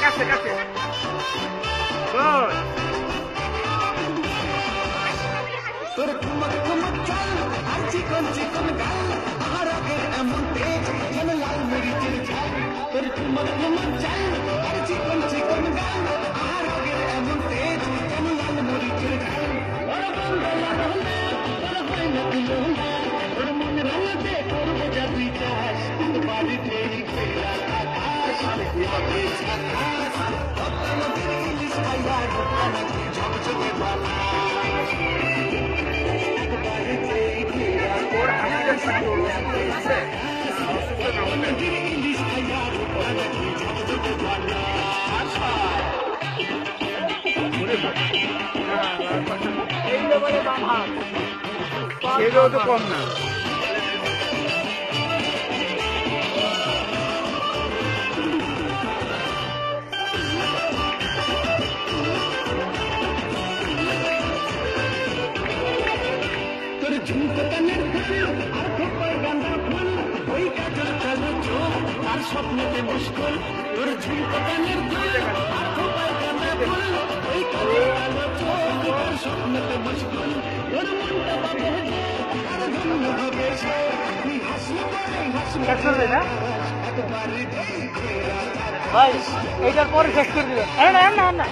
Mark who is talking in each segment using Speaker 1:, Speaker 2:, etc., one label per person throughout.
Speaker 1: কাছে কাছে তোর কুমক কুমক চাল আর চিকন চিকন গাল আর আগের এমন তেজ যেন লাল মরিচের ঝাল তোর কুমক কুমক চাল আর চিকন চিকন গাল আর আগের এমন তেজ যেন লাল মরিচের ঝাল ওর বন্ধলা বন্ধা তোর হয় না দিল তোর মন রাঙাতে করবো যা তুই চাস বাড়িতে ফেরা আকাশ লাগে ঝাকাস নদীর ইলিশ খাইয়ার নাকি ঝকঝকে বালা
Speaker 2: এটাও তো কম না
Speaker 1: তোর ঝুমকো কানের ফুল আর খোপায় গাঁদা ফুল ওই কাজল কালো চোখ আর স্বপ্নতে মুস্কুল তোর ঝুমকো কানের ফুল আর খোপায় গাঁদা ফুল ওই কাজল কালো চোখ আর স্বপ্নতে মুস্কুল তোর মনটা বাবু আর ধন্য হবে সে তুই হাসলে পরে হাসলে না একবারে
Speaker 2: ভাই এইটার পরে শেষ করে দিবেন না না না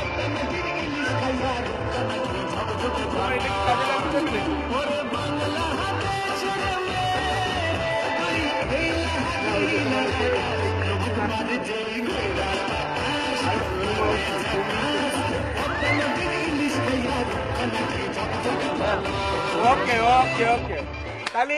Speaker 1: ওকে ওকে ওকে তাহলে